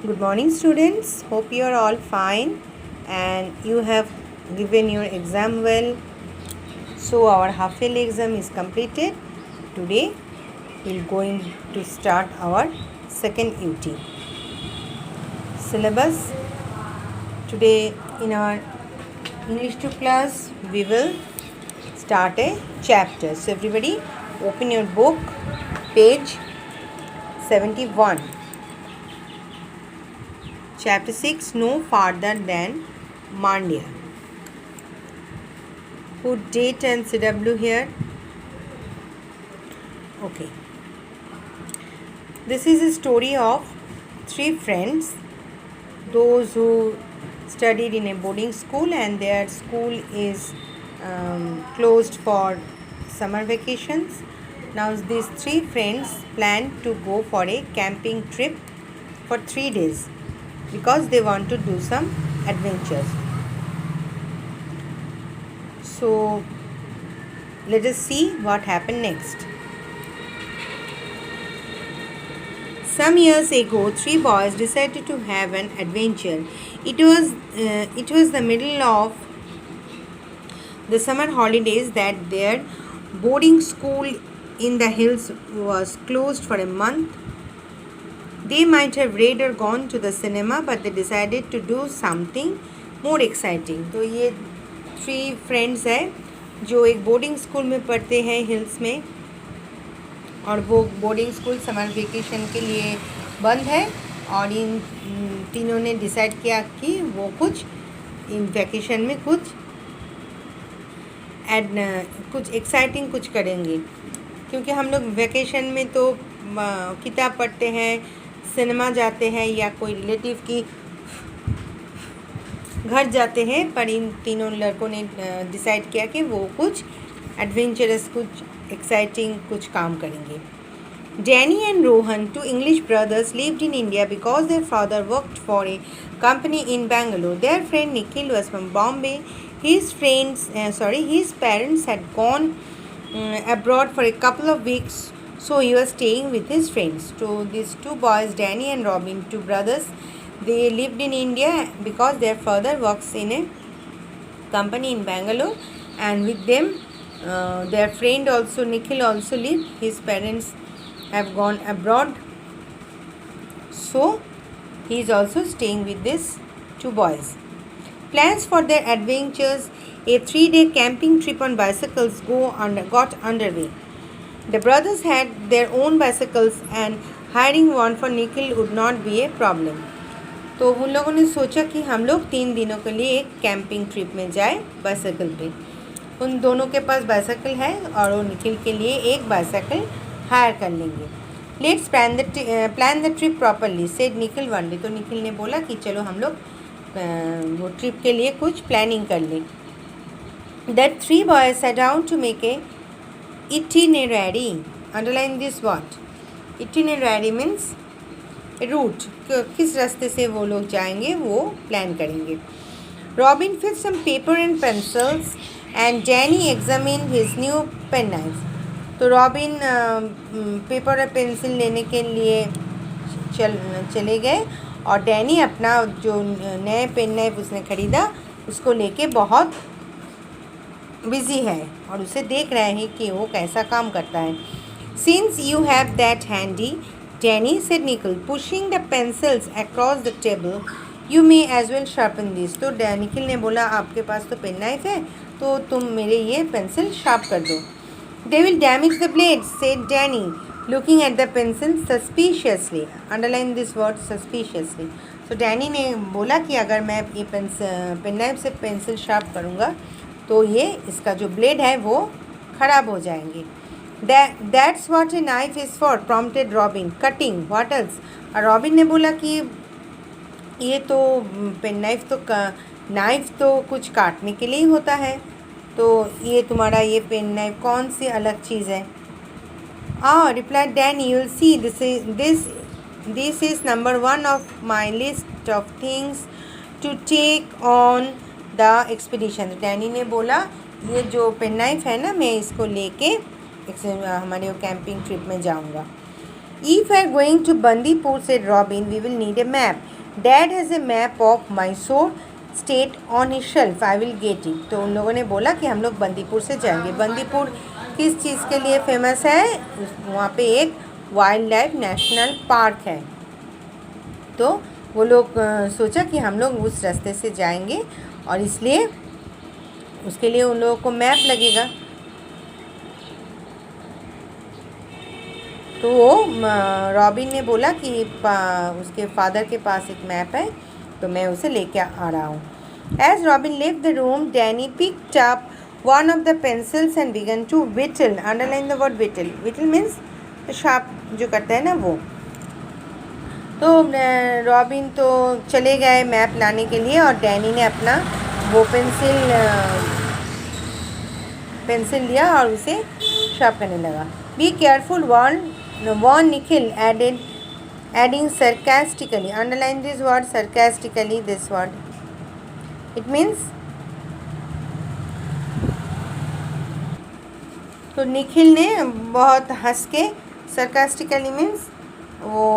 Good morning, students. Hope you are all fine and you have given your exam well. So, our half yearly exam is completed. Today, we're going to start our second UT syllabus. Today, in our English 2 class, we will start a chapter. So, everybody, open your book, page 71. Chapter 6, No Farther Than Mandya. Put date and CW here. Okay. This is a story of three friends, those who studied in a boarding school and their school is closed for summer vacations. Now these three friends plan to go for a camping trip for 3 days because they want to do some adventures. So let us see what happened next. Some years ago, three boys decided to have an adventure. It was the middle of the summer holidays that their boarding school in the hills was closed for a month. They might have read or gone to the cinema, but they decided to do something more exciting. तो ये three friends हैं जो एक boarding school में पढ़ते हैं hills में, और वो बोर्डिंग स्कूल समर वेकेशन के लिए बंद है और इन तीनों ने डिसाइड किया कि वो कुछ इन वेकेशन में कुछ एक्साइटिंग कुछ करेंगे, क्योंकि हम लोग वेकेशन में तो किताब पढ़ते हैं, सिनेमा जाते हैं या कोई रिलेटिव की घर जाते हैं, पर इन तीनों लड़कों ने डिसाइड किया कि वो कुछ एडवेंचरस कुछ एक्साइटिंग कुछ काम करेंगे. Danny and Rohan, two English brothers, lived in India because their father worked for a company in Bangalore. Their friend Nikhil was from Bombay. His parents had gone abroad for a couple of weeks, so he was staying with his friends. So these two boys, Danny and Robin, two brothers, they lived in India because their father works in a company in Bangalore, and with them their friend also Nikhil also lived. His parents have gone abroad, so he is also staying with these two boys. Plans for their adventures, a 3-day camping trip on bicycles, got underway. The brothers had their own bicycles and hiring one for Nikhil would not be a problem. तो उन लोगों ने सोचा कि हम लोग 3 दिनों के लिए एक कैंपिंग ट्रिप में जाए बाइसाइकिल पे. उन दोनों के पास बाइसाइकिल है और वो निखिल के लिए एक बाइसाइकिल हायर कर लेंगे. Let's plan the trip properly, said Nikhil one day. तो निखिल ने बोला कि चलो हम लोग वो ट्रिप के लिए कुछ प्लानिंग कर लें. That three boys set down to make a itinerary. Underline this word. Itinerary means route, किस रास्ते से वो लोग जाएंगे वो प्लान करेंगे. Robin fit some paper and pencils and Danny examine his new pen knife. तो रॉबिन पेपर और पेंसिल लेने के लिए चले गए और डैनी अपना जो नए पेन नाइफ उसने ख़रीदा उसको लेके बहुत बिज़ी है और उसे देख रहे हैं कि वो कैसा काम करता है. Since you have that handy Danny, said Nikhil, pushing the pencils across the table. You may as well sharpen this. तो निखिल ने बोला आपके पास तो पेन नाइफ है तो तुम मेरे ये पेंसिल शार्प कर दो. They will damage the blades, said Danny, looking at the pencil suspiciously. Underline this word suspiciously. So Danny ने बोला कि अगर मैं ये पेन नाइफ से पेंसिल शार्प करूँगा तो ये इसका जो ब्लेड है वो ख़राब हो जाएंगे. That's what a knife is for, prompted Robin. Cutting, what else? और रॉबिन ने बोला कि ये तो पेन नाइफ तो कुछ काटने के लिए ही होता है, तो ये तुम्हारा ये पेन नाइफ कौन सी अलग चीज़ है. Replied Danny, you'll see this is number 1 of my list of things to take on the expedition. Danny ने बोला ये जो पेन नाइफ है ना, मैं इसको लेके हमारे कैंपिंग ट्रिप में जाऊंगा. If we are going to Bandipur, said Robin, we will need a map. Dad has a map of Mysore state on his shelf. I will get it. तो उन लोगों ने बोला कि हम लोग बंदीपुर से जाएंगे. बंदीपुर किस चीज़ के लिए फेमस है? वहाँ पे एक वाइल्ड लाइफ नेशनल पार्क है. तो वो लोग सोचा कि हम लोग उस रास्ते से जाएंगे और इसलिए उसके लिए उन लोगों को मैप लगेगा. तो रॉबिन ने बोला कि उसके फादर के पास एक मैप है, तो मैं उसे लेके आ रहा हूँ. As Robin left the room, Danny picked up one of the pencils and began to whittle. Underline the word whittle. Whittle means sharp जो करता है ना वो. तो रॉबिन तो चले गए मैप लाने के लिए और डैनी ने अपना वो पेंसिल लिया और उसे शार्प करने लगा. Be careful warned Nikhil, adding sarcastically. Underline this word sarcastically, this word. It means, तो निखिल ने बहुत हंस के, sarcastically means वो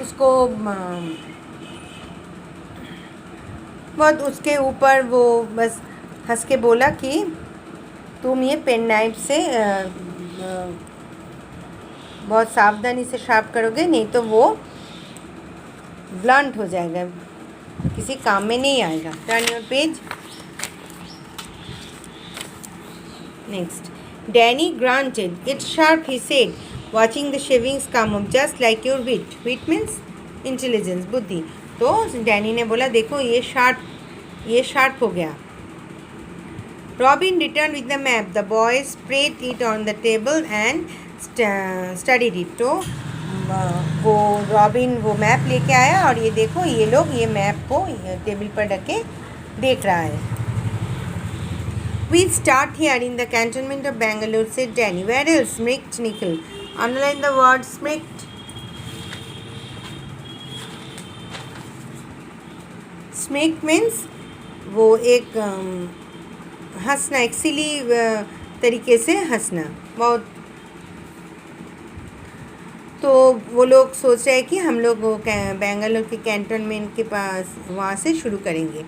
उसको बहुत उसके ऊपर वो बस हंस के बोला कि तुम ये पेन नाइफ से बहुत सावधानी से शार्प करोगे, नहीं तो वो ब्लंट हो जाएगा, किसी काम में नहीं आएगा. Turn your page. Next. Danny granted. It's sharp, he said, watching the shavings come up just like your wit. Wit means intelligence, बुद्धि. तो डैनी ने बोला देखो ये शार्प हो गया. Robin returned with the map. The boys spread it on the table and studied it. तो वो रॉबिन वो मैप लेके आया और ये देखो ये लोग ये मैप को टेबल पर रख के देख रहा है. We start here in the cantonment of Bangalore, said Danny. Where else? Smirked Nikhil. Underline the word smirked. Smirked means वो एक हंसना, एक सिली तरीके से हंसना बहुत. तो वो लोग सोच रहे हैं कि हम लोग वो बेंगलोर के कैंटोनमेंट के पास वहाँ से शुरू करेंगे.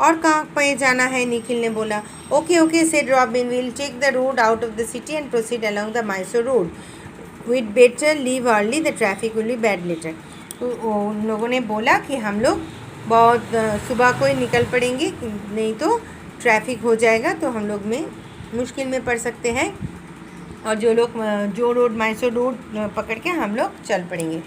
और कहाँ पे जाना है? निखिल ने बोला. Okay said Robin, will take the road out of the city and proceed along the Mysore road. We'd better leave early, the traffic will be bad later. तो उन लोगों ने बोला कि हम लोग बहुत सुबह को ही निकल पड़ेंगे, नहीं तो ट्रैफिक हो जाएगा तो हम लोग में मुश्किल में पड़ सकते हैं, और जो रोड मैसूर रोड पकड़ के हम लोग चल पड़ेंगे.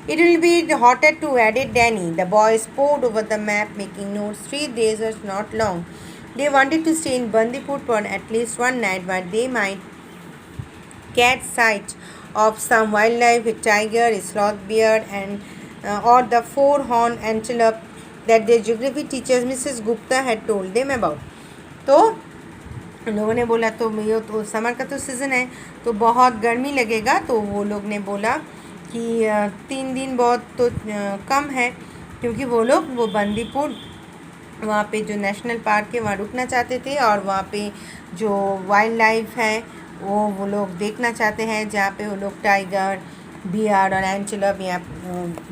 It will be hotter too, added Danny. The boys pored over the map, making notes. 3 days was not long. They wanted to stay in Bandipur for at least one night, but they might catch sight of some wildlife, a tiger, a sloth bear, and or the four-horned antelope that their geography teachers Mrs. Gupta had told them about. तो लोगों ने बोला तो ये तो summer का तो season है, तो बहुत गर्मी लगेगा. तो वो लोग ने बोला कि 3 दिन बहुत तो कम है, क्योंकि वो लोग वो बंदीपुर वहाँ पे जो नेशनल पार्क है वहाँ रुकना चाहते थे, और वहाँ पे जो वाइल्ड लाइफ है वो लोग देखना चाहते हैं, जहाँ पे वो लोग टाइगर, बियर और एंटीलोप या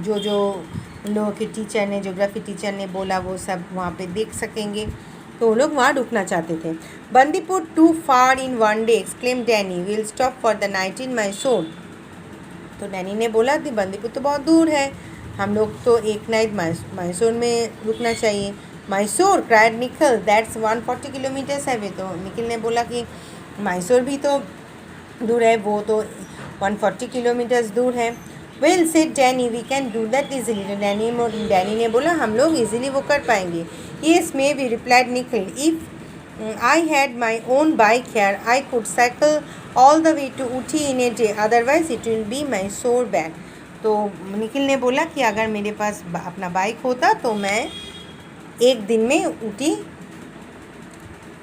जो लोगों के टीचर ने, ज्योग्राफी टीचर ने बोला वो सब वहाँ पे देख सकेंगे. तो वो लोग वहाँ रुकना चाहते थे. Bandipur too far in one day, exclaim Danny. Will stop for the night in Mysore. तो डैनी ने बोला कि बंदीपुर तो बहुत दूर है, हम लोग तो एक नाइट मैसूर में रुकना चाहिए. Mysore, cried Nikhil, that's 140 kilometres है. वे तो निखिल ने बोला कि मैसूर भी तो दूर है, वो तो 140 किलोमीटर्स दूर है. Well said Danny, we can do that easily. तो डैनी ने बोला हम लोग इजीली वो कर पाएंगे. Yes maybe, replied Nikhil. If I had my own bike here I could cycle all the way to Ooty in a day, otherwise it will be Mysore back. तो निखिल ने बोला कि अगर मेरे पास अपना बाइक होता तो मैं एक दिन में ऊटी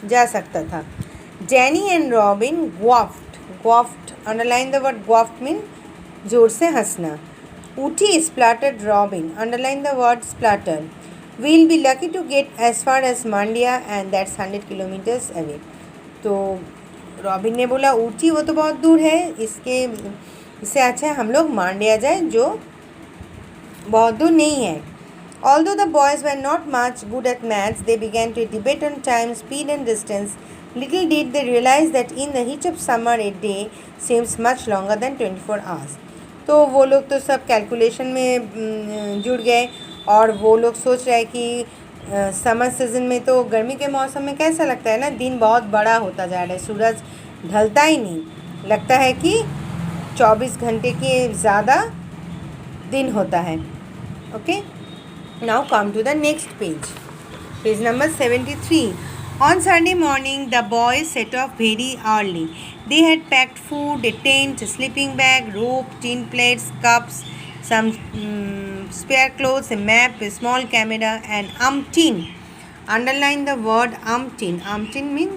जा सकता था. Danny and Robin guffawed. Underline the word guffawed mean जोर से हंसना. Ooty splattered Robin. Underline the word splatter. We'll be lucky to get as far as Mandya and that's 100 kilometres away. तो रॉबिन ने बोला ऊटी वो तो बहुत दूर है, इसके इससे अच्छा है हम लोग मांड्या जाए, जो बहुत दूर नहीं है. Although the boys were not much good at maths, they began to debate on time, speed, and distance. Little did they realize that in the heat of summer, a day seems much longer than 24 hours. तो वो लोग तो सब calculation में जुड़ गए और वो लोग सोच रहे हैं कि समर सीज़न में तो गर्मी के मौसम में कैसा लगता है ना, दिन बहुत बड़ा होता जा रहा है, सूरज ढलता ही नहीं, लगता है कि 24 घंटे के ज़्यादा दिन होता है. Okay. Now come to the next page. Page number 73. On Sunday morning, the boys set off very early. They had packed food, a tent, a sleeping bag, rope, tin plates, cups, some spare clothes, a map, a small camera, and umpteen. Underline the word umpteen. Umpteen means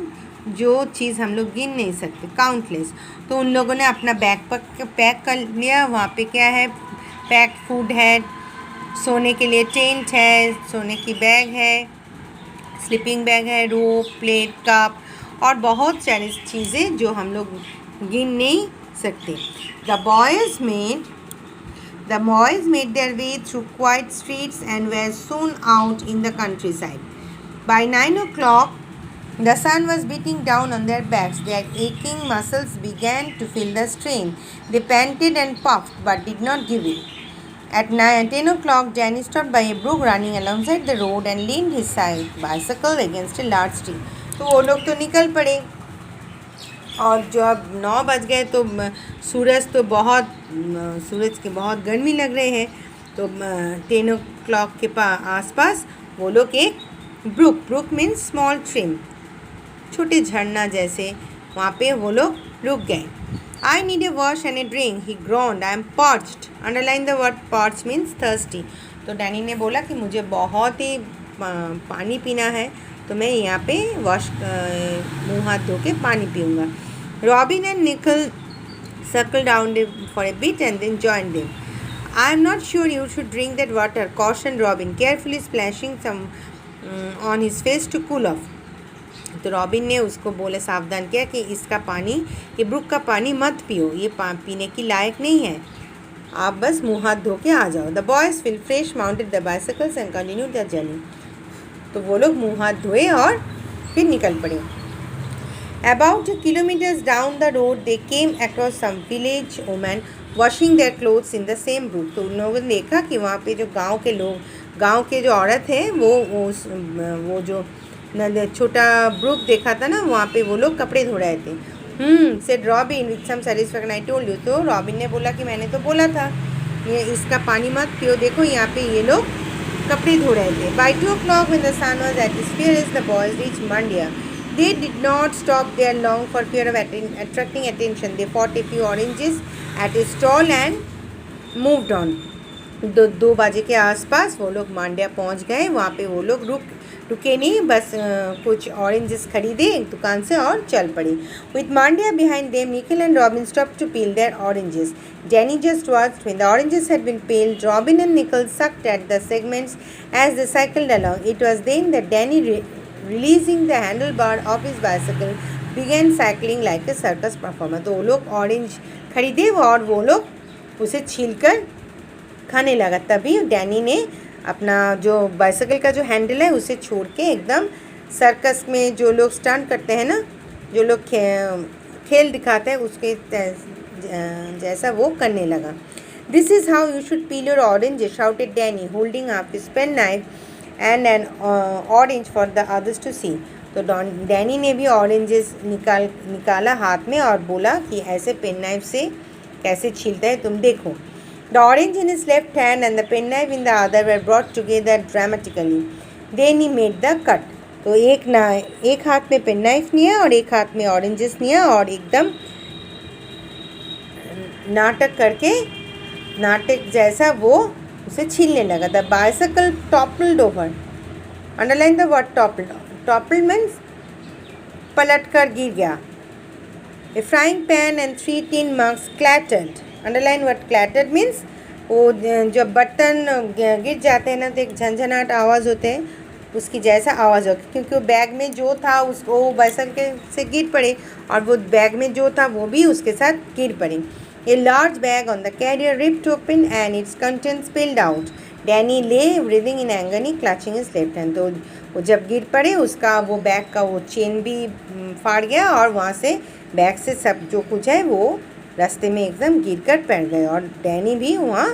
जो चीज़ हम लोग गिन नहीं सकते, countless. तो उन लोगों ने अपना बैग पैक कर लिया. वहाँ पे क्या है, पैक फूड है, सोने के लिए टेंट है, सोने की बैग है, स्लीपिंग बैग है, रोप, प्लेट, कप और बहुत सारी चीज़ें जो हम लोग गिन नहीं सकते. The boys made their way through quiet streets and were soon out in the countryside. By 9 o'clock, the sun was beating down on their backs. Their aching muscles began to feel the strain. They panted and puffed but did not give in. At 10 o'clock, Danny stopped by a brook running alongside the road and leaned his bicycle against a large tree. तो वो लोग तो निकल पड़े और जब 9 बज गए तो सूरज के बहुत गर्मी लग रहे हैं. तो 10 o'clock के आसपास वो लोग एक ब्रुक मीन्स स्मॉल स्ट्रीम, छोटे झरना जैसे, वहाँ पे वो लोग रुक गए. I need a wash and a drink, he groaned. I am parched. Underline the word parched means thirsty. तो डैनी ने बोला कि मुझे बहुत ही पानी पीना है, तो मैं यहाँ पे मुँह हाथ धो के पानी पीऊँगा. Robin and Nickel circled down for a bit and then joined them. I am not sure you should drink that water, cautioned Robin, carefully splashing some on his face to cool off. तो Robin ने उसको बोले, सावधान किया कि इसका पानी, ये ब्रुक का पानी मत पियो, ये पीने की लायक नहीं है, आप बस मुँह हाथ धो के आ जाओ. The boys feel fresh, mounted the bicycles and continue the journey. तो वो लोग मुँह हाथ धोए और फिर निकल पड़े. About kilometres down the road they came across some village women washing their clothes in the same brook. तो उन लोगों ने देखा कि वहाँ पे जो गाँव के जो औरत है वो जो छोटा ब्रुक देखा था ना, वहाँ पे वो लोग कपड़े धो रहे थे. Said Robin with some satisfaction, I told you. तो रॉबिन ने बोला कि मैंने तो बोला था ये इसका पानी मत पियो, देखो यहाँ पे ये लोग कपड़े धो रहे थे. By 2 o'clock when the sun was at its fiercest, the boys reached Mandya. They did not stop there long for fear of attracting attention. They bought a few oranges at a stall and moved on. 2 बजे के आसपास वो लोग मांड्या पहुँच गए. वहाँ पे वो लोग रुके नहीं, बस कुछ ऑरेंजेस खरीदे एक दुकान से और चल पड़ी. With Mandya behind them, Nikhil and Robin stopped to peel their oranges. Danny just watched. When the oranges had been peeled, Robin and Nikhil sucked at the segments as they cycled along. It was then that Danny, releasing the handlebar of his bicycle, began cycling like a circus performer. तो वो लोग orange खरीदे और वो लोग उसे छीलकर खाने लगा. तभी डैनी ने अपना जो बाइसाइकिल का जो हैंडल है उसे छोड़ के एकदम सर्कस में जो लोग स्टंट करते हैं ना, जो लोग खेल दिखाते हैं उसके जैसा वो करने लगा. This is how you should peel your orange, shouted Danny, holding up his pen knife and an orange for the others to see. तो डैनी ने भी ऑरेंजेस निकाला हाथ में और बोला कि ऐसे पेन नाइफ से कैसे छीलता है, तुम देखो. The orange in his left hand and the penknife in the other were brought together dramatically. Then he made the cut. तो एक हाथ में पेन नाइफ लिया और एक हाथ में ऑरेंजेस लिया और एकदम नाटक जैसा वो उसे छीलने लगा. The bicycle toppled over. Underline the word toppled. Toppled means पलट कर गिर गया. A frying pan and 3 tin mugs clattered. Underline word clattered means वो जब बर्तन गिर जाते हैं ना तो एक झंझनाट आवाज़ होते हैं, उसकी जैसा आवाज़ हो, क्योंकि वो बैग में जो था उसको बाइसाइकिल से गिर पड़े और वो बैग में जो था वो भी उसके साथ गिर पड़े. A large bag on the carrier ripped open and its contents spilled out. Danny lay writhing in agony, clutching his left hand. तो वो जब गिर पड़े उसका वो बैग का वो चेन भी फाड़ गया और वहाँ से बैग से सब जो कुछ है वो रास्ते में एकदम गिर कर पड़ गए और डैनी भी वहाँ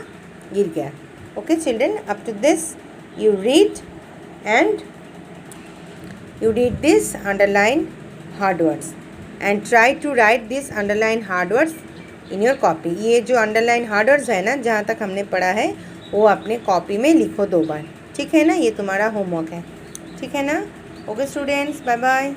गिर गया. Okay children, up to this you read and you read this underline hard words and try to write this underline hard words in your copy. ये जो अंडरलाइन हार्ड वर्ड्स है ना, जहाँ तक हमने पढ़ा है वो अपने कॉपी में लिखो 2 बार. ठीक है ना, ये तुम्हारा होमवर्क है. ठीक है ना. Okay students, bye bye.